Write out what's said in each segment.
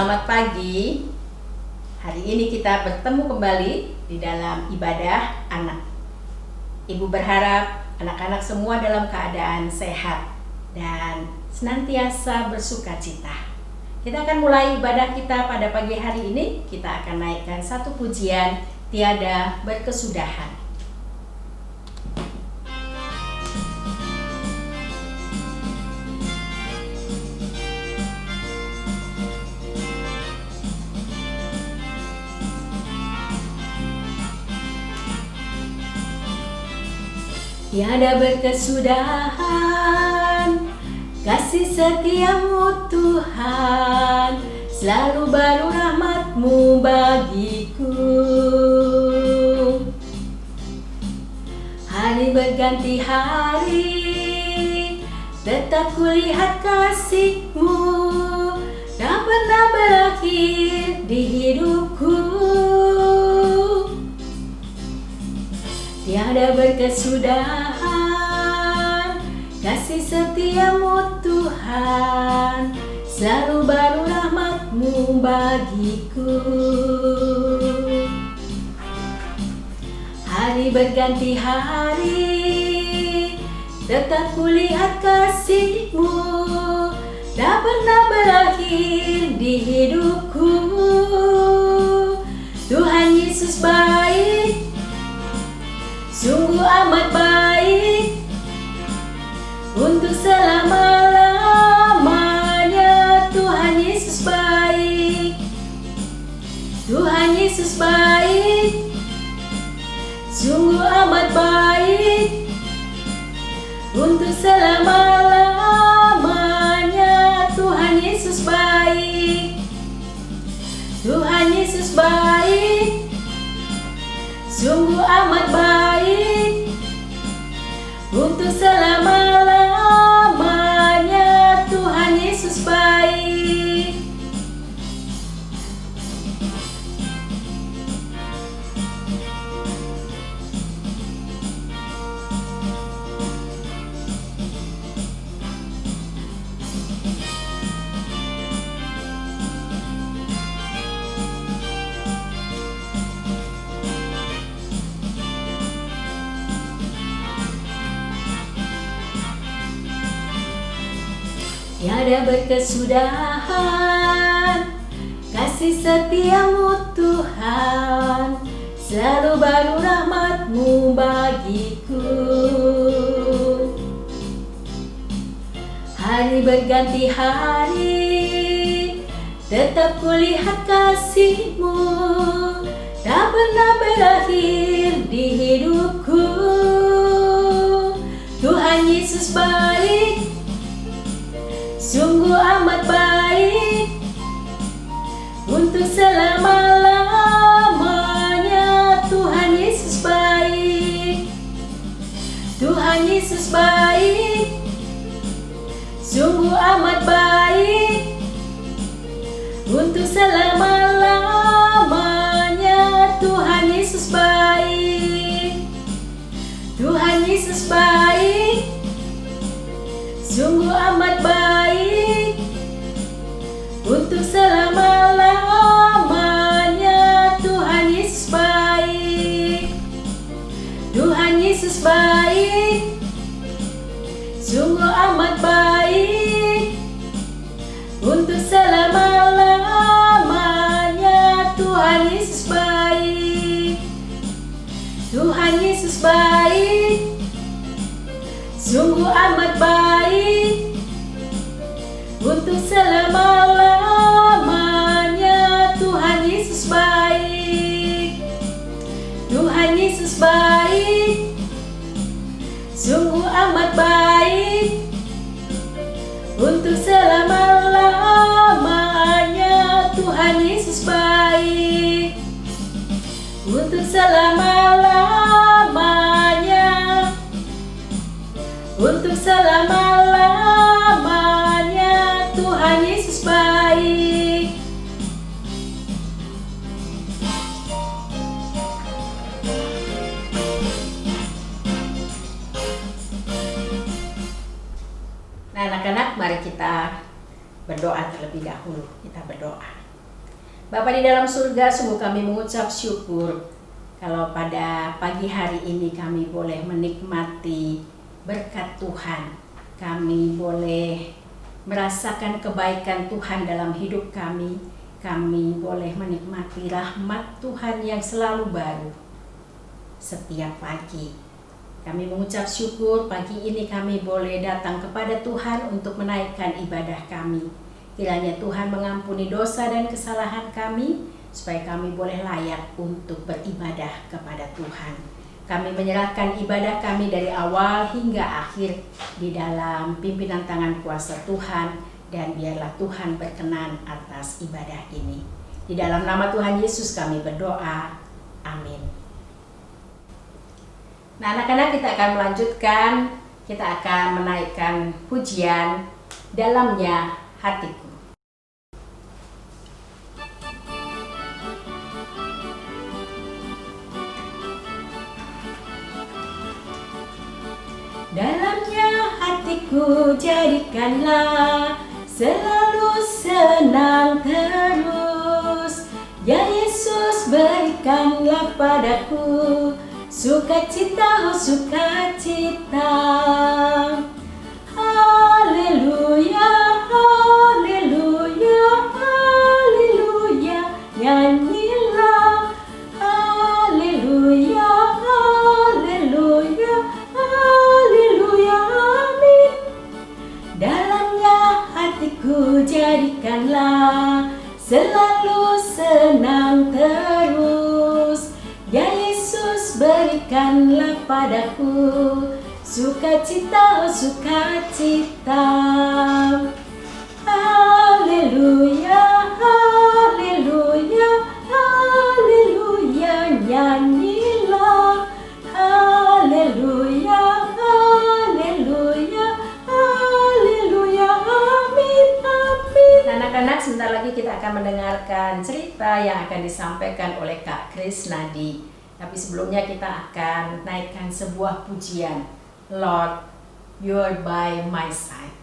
selamat pagi. Hari ini kita bertemu kembali di dalam ibadah anak. Ibu berharap anak-anak semua dalam keadaan sehat dan senantiasa bersukacita. Kita akan mulai ibadah kita pada pagi hari ini. Kita akan naikkan satu pujian, Tiada Berkesudahan. Tiada berkesudahan kasih setiamu Tuhan, selalu baru rahmat-Mu bagiku. Hari berganti hari, tetap kulihat kasih-Mu, tak pernah berakhir di hidupku. Tiada berkesudahan kasih setiamu Tuhan, selalu baru rahmat-Mu bagiku. Hari berganti hari, tetap kulihat kasih-Mu, tak pernah berakhir di hidupku. Tuhan Yesus baik, sungguh amat baik, untuk selama-lamanya. Tuhan Yesus baik, Tuhan Yesus baik, sungguh amat baik, untuk selama-lamanya. Tuhan Yesus baik, Tuhan Yesus baik, sungguh amat baik, untuk selama-lamanya. Tuhan Yesus baik. Tiada berkesudahan kasih setiamu Tuhan, selalu baru rahmat-Mu bagiku. Hari berganti hari, tetap kulihat kasih-Mu, tak pernah berakhir di hidupku. Tuhan Yesus baik, sungguh amat baik, untuk selama-lamanya. Tuhan Yesus baik, Tuhan Yesus baik, sungguh amat baik, untuk selama-lamanya. Tuhan Yesus baik, Tuhan Yesus baik, sungguh amat baik, untuk selama-lamanya. Tuhan Yesus baik, Tuhan Yesus baik, sungguh amat baik, untuk selama-lamanya. Tuhan Yesus baik, Tuhan Yesus baik, sungguh amat baik, untuk selama-lamanya. Tuhan Yesus baik, Tuhan Yesus baik, sungguh amat baik, untuk selama-lamanya. Tuhan Yesus baik, untuk selama-lamanya, untuk selama-lamanya. Tuhan Yesus baik. Nah, anak-anak, mari kita berdoa terlebih dahulu. Kita berdoa. Bapa di dalam surga, sungguh kami mengucap syukur kalau pada pagi hari ini kami boleh menikmati berkat Tuhan. Kami boleh merasakan kebaikan Tuhan dalam hidup kami. Kami boleh menikmati rahmat Tuhan yang selalu baru setiap pagi. Kami mengucap syukur pagi ini kami boleh datang kepada Tuhan untuk menaikkan ibadah kami. Kiranya Tuhan mengampuni dosa dan kesalahan kami, supaya kami boleh layak untuk beribadah kepada Tuhan. Kami menyerahkan ibadah kami dari awal hingga akhir di dalam pimpinan tangan kuasa Tuhan, dan biarlah Tuhan berkenan atas ibadah ini. Di dalam nama Tuhan Yesus kami berdoa. Amin. Nah, anak-anak, kita akan melanjutkan. Kita akan menaikkan pujian Dalamnya Hatiku. Dalamnya hatiku jadikanlah selalu senang terus. Ya Yesus, berikanlah padaku sukacita, oh sukacita. Haleluya, haleluya, haleluya, nyanyilah. Haleluya, haleluya, haleluya, amin. Dalamnya hatiku jadikanlah selalu senang terus. Ya Yesus, berikanlah padaku sukacita, oh sukacita. Haleluya, haleluya, haleluya, nyanyilah. Haleluya, haleluya, haleluya, amin, amin. Anak-anak, sebentar lagi kita akan mendengarkan cerita yang akan disampaikan oleh Kak Krisnadi. Tapi sebelumnya kita akan naikkan sebuah pujian. Lord, you're by my side.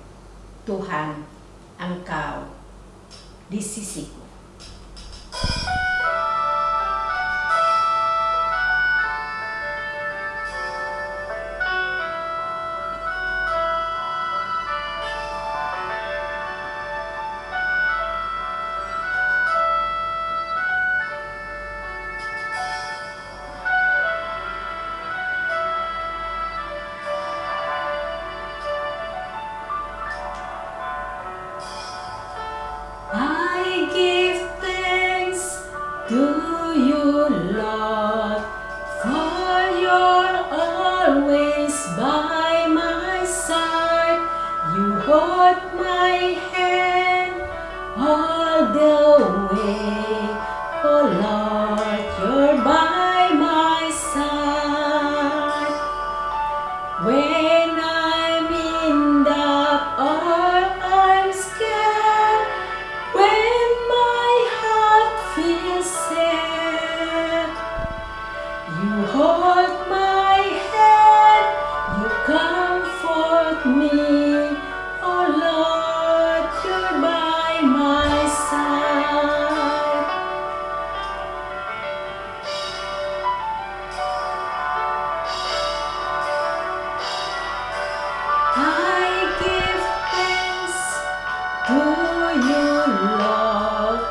Tuhan, Engkau di sisiku. I give thanks to you, Lord, for you're always by my side. You hold my hand all the way. Oh Lord, you're by my side. When I'm in doubt or I'm scared, when my heart feels sad, you hold my hand, you comfort me. Oh Lord, you're by my side. I give thanks to you, Lord,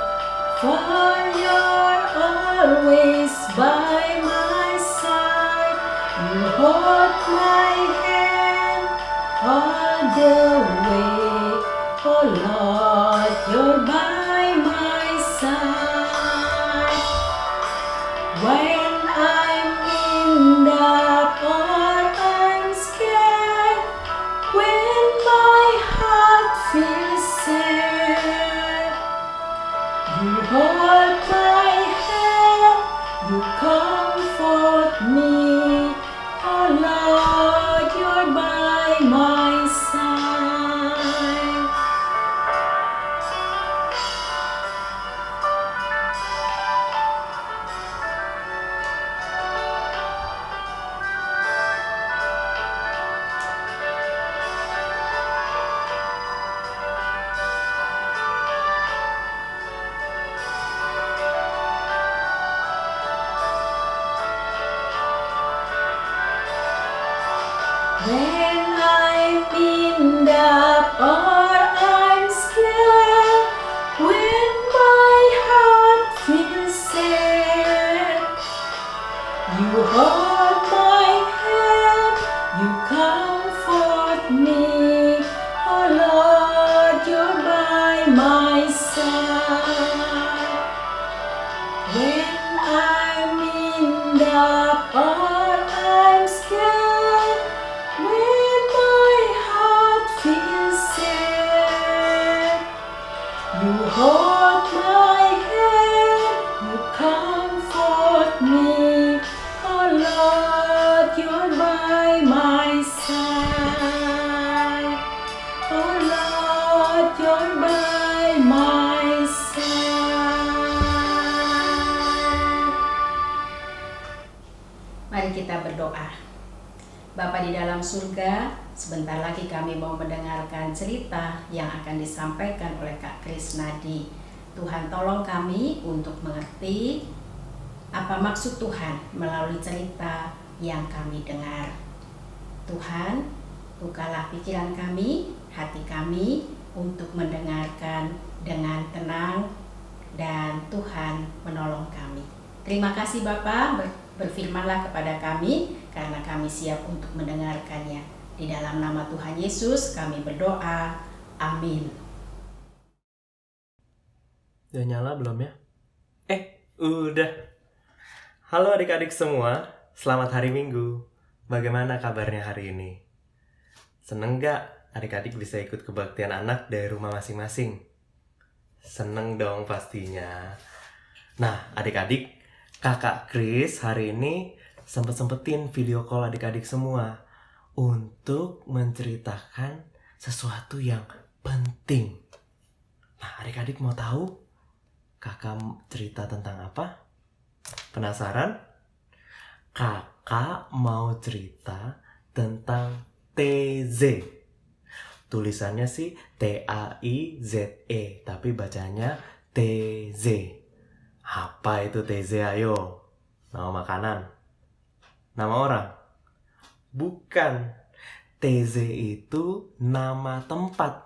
for you're always by my side. You hold my hand all the way. Oh Lord, you're by my side. When I'm in doubt or I'm scared, when my heart feels sad, you hold my hand, you comfort me. Oh Lord, you're by my side. kita berdoa. Bapa di dalam surga, sebentar lagi kami mau mendengarkan cerita yang akan disampaikan oleh Kak Krisnadi. Tuhan tolong kami untuk mengerti apa maksud Tuhan melalui cerita yang kami dengar. Tuhan, bukalah pikiran kami, hati kami untuk mendengarkan dengan tenang, dan Tuhan menolong kami. Terima kasih Bapa, berfirmanlah kepada kami karena kami siap untuk mendengarkannya. Di dalam nama Tuhan Yesus kami berdoa. Amin. Udah nyala belum ya? Udah. Halo adik-adik semua, selamat hari Minggu. Bagaimana kabarnya hari ini? Seneng gak adik-adik bisa ikut kebaktian anak dari rumah masing-masing? Seneng dong pastinya. Nah adik-adik, Kakak Kris hari ini sempet-sempetin video call adik-adik semua untuk menceritakan sesuatu yang penting. Nah adik-adik mau tahu kakak cerita tentang apa? Penasaran? Kakak mau cerita tentang TZ. Tulisannya sih T-A-I-Z-E, tapi bacanya TZ. Apa itu TZ? Ayo. Nama makanan? Nama orang? Bukan. TZ itu nama tempat.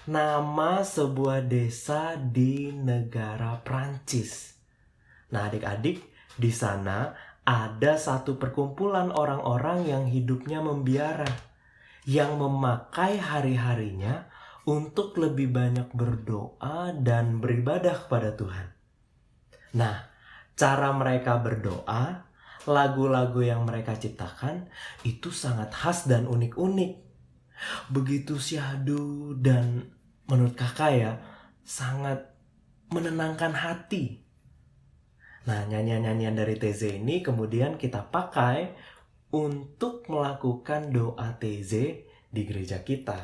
Nama sebuah desa di negara Prancis. Nah, adik-adik, di sana ada satu perkumpulan orang-orang yang hidupnya membiara, yang memakai hari-harinya untuk lebih banyak berdoa dan beribadah kepada Tuhan. Nah, cara mereka berdoa, lagu-lagu yang mereka ciptakan itu sangat khas dan unik-unik. Begitu syahdu dan menurut kakak ya, sangat menenangkan hati. Nah, nyanyian-nyanyian dari TZ ini kemudian kita pakai untuk melakukan doa TZ di gereja kita.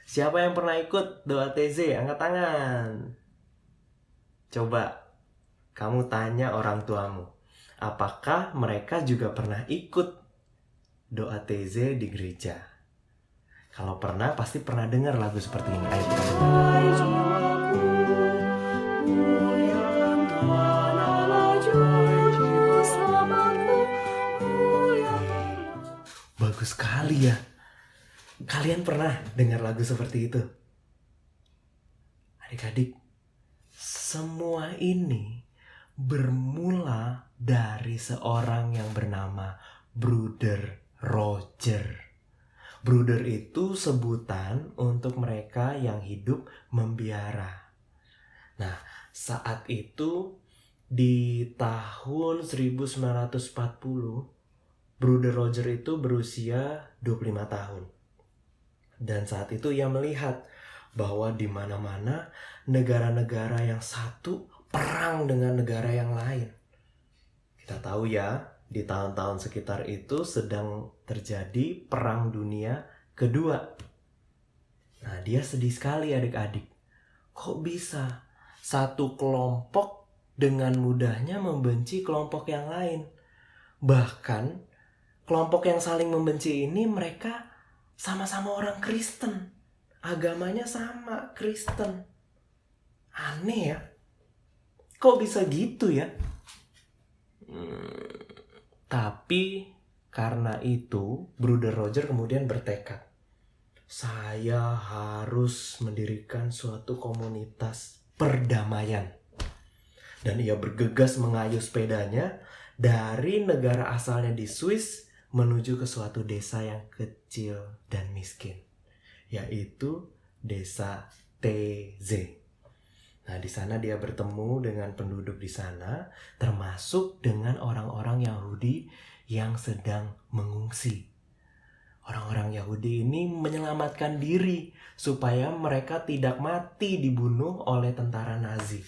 Siapa yang pernah ikut doa TZ? Angkat tangan. Coba kamu tanya orang tuamu, apakah mereka juga pernah ikut doa TZ di gereja? Kalau pernah, pasti pernah dengar lagu seperti ini. Ayo kita dengar. Bagus sekali ya. Kalian pernah dengar lagu seperti itu? Adik-adik, semua ini bermula dari seorang yang bernama Bruder Roger. Bruder itu sebutan untuk mereka yang hidup membiara. Nah, saat itu di tahun 1940, Bruder Roger itu berusia 25 tahun. Dan saat itu ia melihat bahwa di mana-mana negara-negara yang satu perang dengan negara yang lain. Kita tahu ya, di tahun-tahun sekitar itu sedang terjadi Perang Dunia Kedua. Nah, dia sedih sekali adik-adik. Kok bisa satu kelompok dengan mudahnya membenci kelompok yang lain? Bahkan kelompok yang saling membenci ini mereka sama-sama orang Kristen. Agamanya sama, Kristen. Aneh ya. Kok bisa gitu ya? Tapi karena itu, Bruder Roger kemudian bertekad. Saya harus mendirikan suatu komunitas perdamaian. Dan ia bergegas mengayuh sepedanya dari negara asalnya di Swiss menuju ke suatu desa yang kecil dan miskin, yaitu desa TZ. Nah, di sana dia bertemu dengan penduduk di sana, termasuk dengan orang-orang Yahudi yang sedang mengungsi. Orang-orang Yahudi ini menyelamatkan diri supaya mereka tidak mati dibunuh oleh tentara Nazi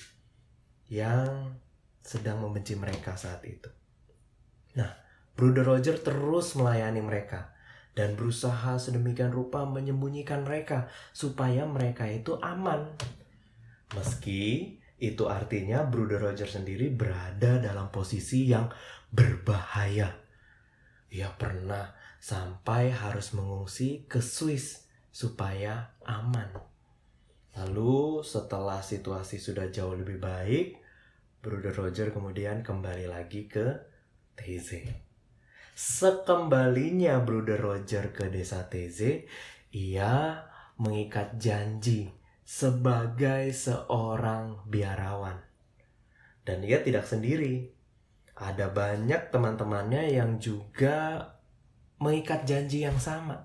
yang sedang membenci mereka saat itu. Nah, Bruder Roger terus melayani mereka dan berusaha sedemikian rupa menyembunyikan mereka supaya mereka itu aman. Meski Itu artinya Bruder Roger sendiri berada dalam posisi yang berbahaya. Ia pernah sampai harus mengungsi ke Swiss supaya aman. Lalu setelah situasi sudah jauh lebih baik, Bruder Roger kemudian kembali lagi ke Taizé. Sekembalinya Bruder Roger ke desa Taizé, ia mengikat janji sebagai seorang biarawan. Dan ia tidak sendiri. Ada banyak teman-temannya yang juga mengikat janji yang sama.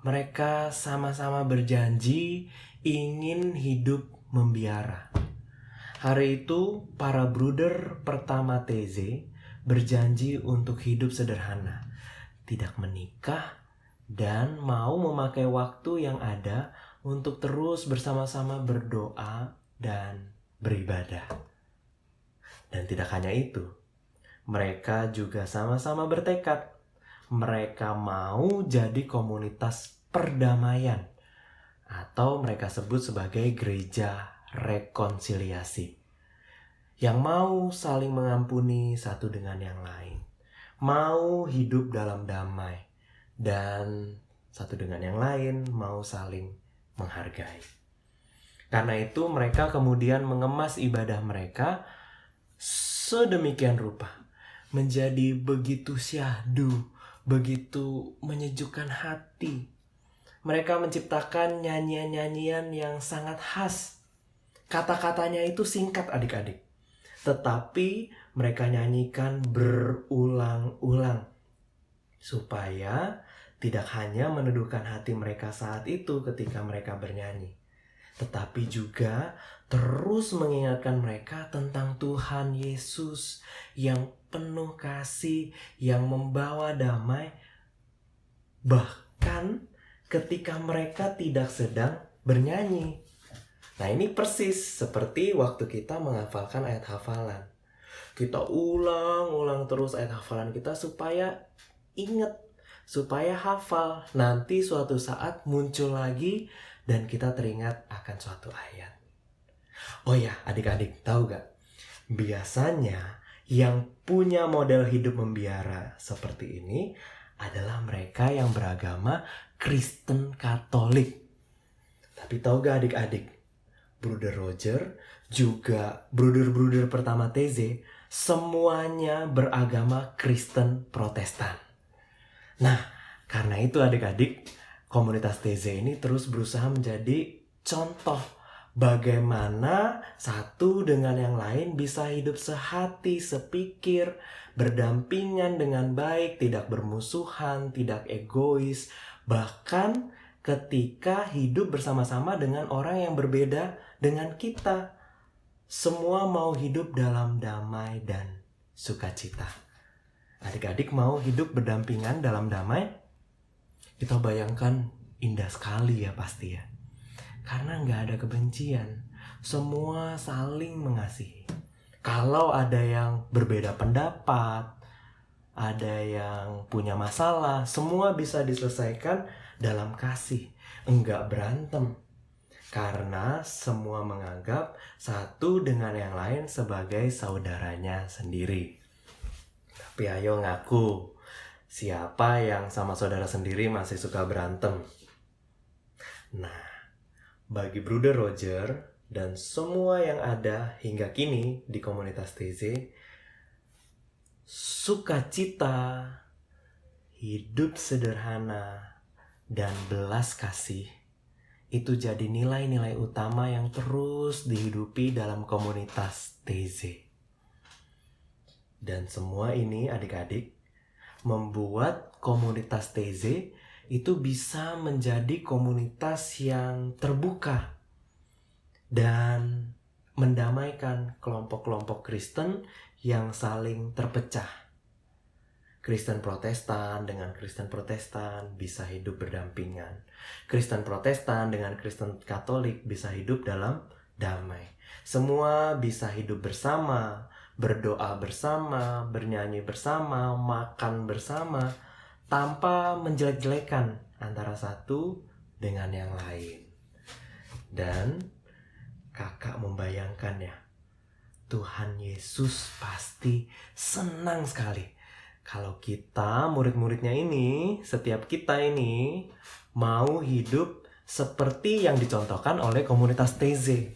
Mereka sama-sama berjanji ingin hidup membiara. Hari itu para bruder pertama Taizé berjanji untuk hidup sederhana, tidak menikah, dan mau memakai waktu yang ada untuk terus bersama-sama berdoa dan beribadah. Dan tidak hanya itu, mereka juga sama-sama bertekad. Mereka mau jadi komunitas perdamaian, atau mereka sebut sebagai gereja rekonsiliasi, yang mau saling mengampuni satu dengan yang lain, mau hidup dalam damai, dan satu dengan yang lain mau saling menghargai. Karena itu mereka kemudian mengemas ibadah mereka sedemikian rupa, menjadi begitu syahdu, begitu menyejukkan hati. Mereka menciptakan nyanyian-nyanyian yang sangat khas. Kata-katanya itu singkat adik-adik, tetapi mereka nyanyikan berulang-ulang supaya tidak hanya meneduhkan hati mereka saat itu ketika mereka bernyanyi, tetapi juga terus mengingatkan mereka tentang Tuhan Yesus yang penuh kasih, yang membawa damai, bahkan ketika mereka tidak sedang bernyanyi. Nah, ini persis seperti waktu kita menghafalkan ayat hafalan. Kita ulang-ulang terus ayat hafalan kita supaya ingat, supaya hafal. Nanti suatu saat muncul lagi dan kita teringat akan suatu ayat. Oh ya, adik-adik, tahu gak? Biasanya yang punya model hidup membiara seperti ini adalah mereka yang beragama Kristen Katolik. Tapi tahu gak adik-adik? Bruder Roger juga bruder-bruder pertama Taizé semuanya beragama Kristen Protestan. Nah, karena itu adik-adik, komunitas Taizé ini terus berusaha menjadi contoh bagaimana satu dengan yang lain bisa hidup sehati, sepikir, berdampingan dengan baik, tidak bermusuhan, tidak egois, bahkan ketika hidup bersama-sama dengan orang yang berbeda dengan kita. Semua mau hidup dalam damai dan sukacita. Adik-adik mau hidup berdampingan dalam damai? Kita bayangkan indah sekali ya pasti ya. Karena nggak ada kebencian. Semua saling mengasihi. Kalau ada yang berbeda pendapat, ada yang punya masalah, semua bisa diselesaikan dalam kasih, enggak berantem. Karena semua menganggap satu dengan yang lain sebagai saudaranya sendiri. Tapi ayo ngaku, siapa yang sama saudara sendiri masih suka berantem? Nah, bagi Bruder Roger dan semua yang ada hingga kini di komunitas Taizé, sukacita, hidup sederhana, dan belas kasih itu jadi nilai-nilai utama yang terus dihidupi dalam komunitas Taizé. Dan semua ini adik-adik membuat komunitas Taizé itu bisa menjadi komunitas yang terbuka dan mendamaikan kelompok-kelompok Kristen yang saling terpecah. Kristen Protestan dengan Kristen Protestan bisa hidup berdampingan. Kristen Protestan dengan Kristen Katolik bisa hidup dalam damai. Semua bisa hidup bersama, berdoa bersama, bernyanyi bersama, makan bersama, tanpa menjelek-jelekan antara satu dengan yang lain. Dan Kakak membayangkannya. Tuhan Yesus pasti senang sekali kalau kita murid-muridnya ini, setiap kita ini mau hidup seperti yang dicontohkan oleh komunitas TZ.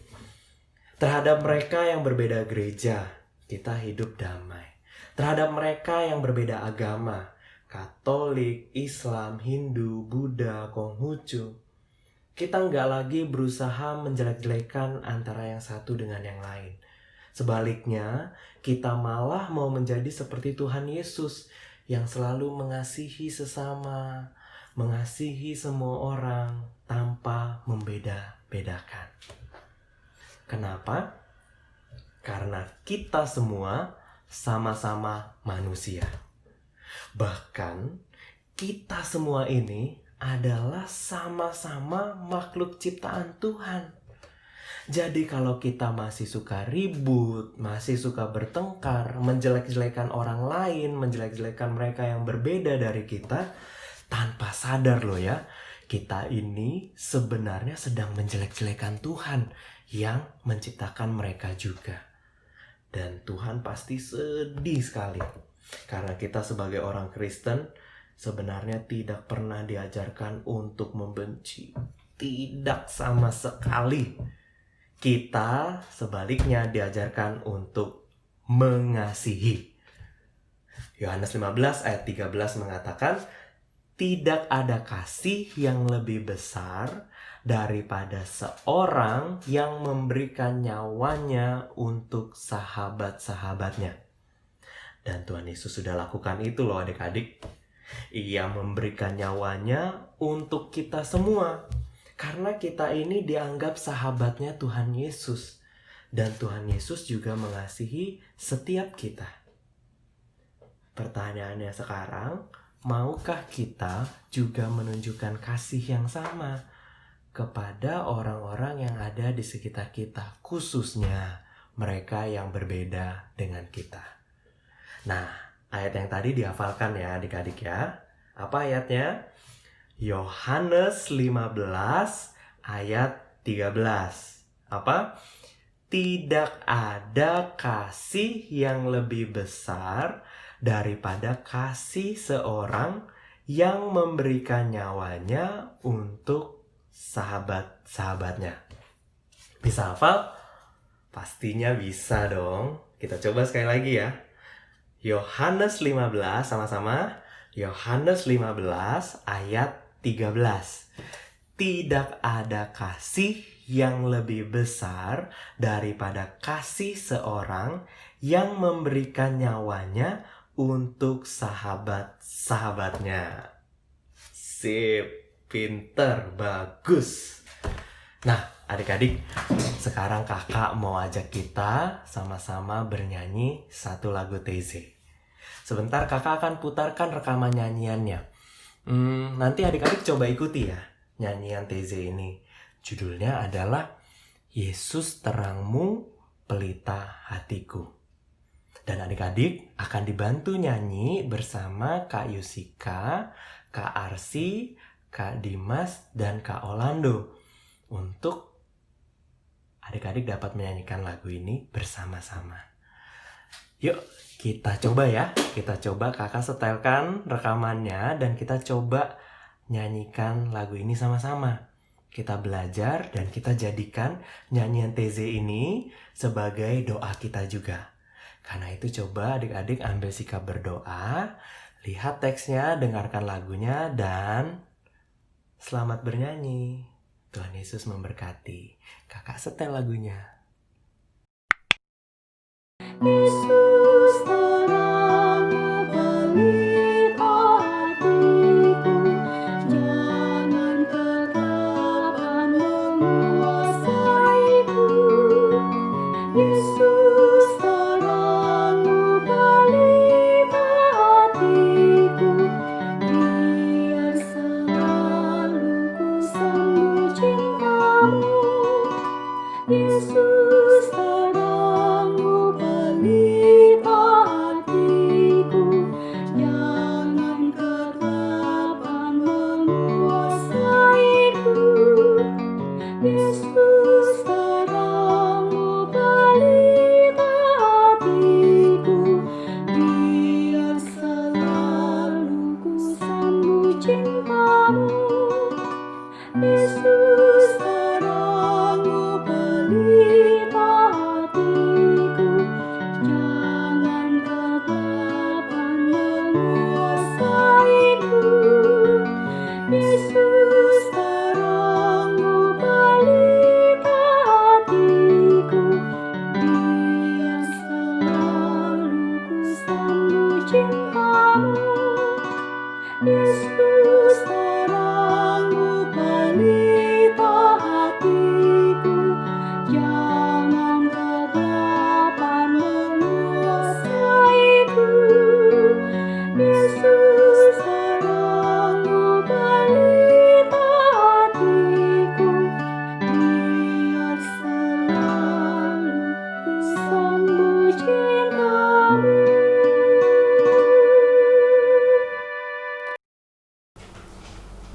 Terhadap mereka yang berbeda gereja, kita hidup damai. Terhadap mereka yang berbeda agama, Katolik, Islam, Hindu, Buddha, Konghucu, kita nggak lagi berusaha menjelek-jelekan antara yang satu dengan yang lain. Sebaliknya, kita malah mau menjadi seperti Tuhan Yesus yang selalu mengasihi sesama, mengasihi semua orang tanpa membeda-bedakan. Kenapa? Karena kita semua sama-sama manusia. Bahkan, kita semua ini adalah sama-sama makhluk ciptaan Tuhan. Jadi kalau kita masih suka ribut, masih suka bertengkar, menjelek-jelekan orang lain, menjelek-jelekan mereka yang berbeda dari kita, tanpa sadar loh ya, kita ini sebenarnya sedang menjelek-jelekan Tuhan yang menciptakan mereka juga. Dan Tuhan pasti sedih sekali. Karena kita sebagai orang Kristen sebenarnya tidak pernah diajarkan untuk membenci. Tidak sama sekali. Kita sebaliknya diajarkan untuk mengasihi. Yohanes 15 ayat 13 mengatakan, tidak ada kasih yang lebih besar daripada seorang yang memberikan nyawanya untuk sahabat-sahabatnya. Dan Tuhan Yesus sudah lakukan itu loh adik-adik. Ia memberikan nyawanya untuk kita semua. Karena kita ini dianggap sahabatnya Tuhan Yesus. Dan Tuhan Yesus juga mengasihi setiap kita. Pertanyaannya sekarang, maukah kita juga menunjukkan kasih yang sama kepada orang-orang yang ada di sekitar kita, khususnya mereka yang berbeda dengan kita? Nah, ayat yang tadi dihafalkan ya adik-adik ya. Apa ayatnya? Yohanes 15 ayat 13. Apa? Tidak ada kasih yang lebih besar daripada kasih seorang yang memberikan nyawanya untuk sahabat-sahabatnya. Bisa hafal? Pastinya bisa dong. Kita coba sekali lagi ya. Yohanes 15 sama-sama. Yohanes 15 ayat 13. Tidak ada kasih yang lebih besar daripada kasih seorang yang memberikan nyawanya untuk sahabat-sahabatnya. Sip, pinter, bagus. Nah, adik-adik, sekarang kakak mau ajak kita sama-sama bernyanyi satu lagu TZ. Sebentar kakak akan putarkan rekaman nyanyiannya. Nanti adik-adik coba ikuti ya nyanyian TZ ini. Judulnya adalah Yesus Terangmu Pelita Hatiku. Dan adik-adik akan dibantu nyanyi bersama Kak Yusika, Kak Arsi, Kak Dimas, dan Kak Orlando. Untuk adik-adik dapat menyanyikan lagu ini bersama-sama. Yuk kita coba ya. Kita coba kakak setelkan rekamannya dan kita coba nyanyikan lagu ini sama-sama. Kita belajar dan kita jadikan nyanyian TZ ini sebagai doa kita juga. Karena itu coba adik-adik ambil sikap berdoa, lihat teksnya, dengarkan lagunya, dan selamat bernyanyi. Tuhan Yesus memberkati. Kakak setel lagunya. Yesus terangmu pelita hatiku, jangan kegelapan menguasaiku. Yesus terangmu pelita hatiku, biar selalu ku sambut cintamu. Yesus terangmu pelita hatiku, jangan kegelapan menguasaiku. Yesus terangmu cintamu, Yesus terangmu pelita hatiku, jangan kegelapan menguasaiku. Yesus terangmu pelita hatiku, biar selalu ku sambut cintamu.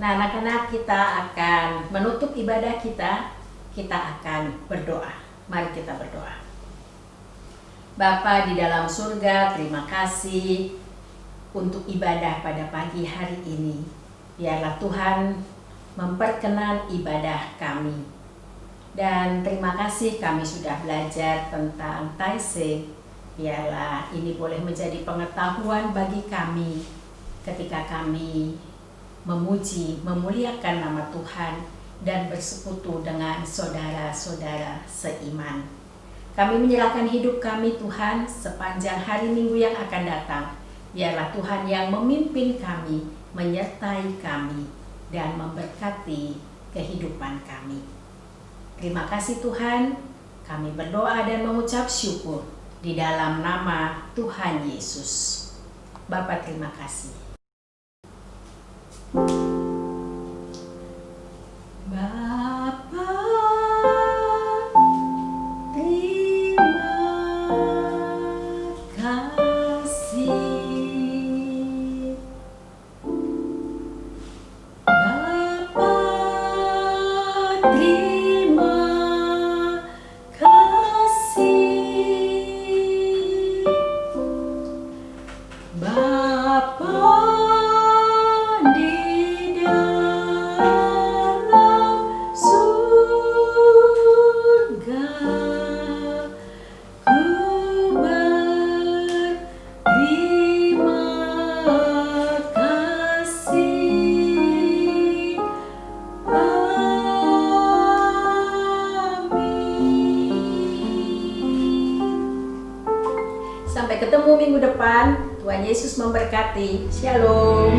Nah, anak-anak, kita akan menutup ibadah kita akan berdoa. Mari kita berdoa. Bapa di dalam surga, terima kasih untuk ibadah pada pagi hari ini. Biarlah Tuhan memperkenan ibadah kami. Dan terima kasih kami sudah belajar tentang Taizé. Biarlah ini boleh menjadi pengetahuan bagi kami ketika kami memuji, memuliakan nama Tuhan dan bersekutu dengan saudara-saudara seiman. Kami menyerahkan hidup kami Tuhan sepanjang hari Minggu yang akan datang. Biarlah Tuhan yang memimpin kami, menyertai kami, dan memberkati kehidupan kami. Terima kasih Tuhan, kami berdoa dan mengucap syukur di dalam nama Tuhan Yesus. Bapa, terima kasih. Bapa, terima kasih. Bapa, terima kasih. Bapa di dalam surga, ku berterima kasih. Amin. Sampai ketemu minggu depan. Tuhan Yesus memberkati. Shalom.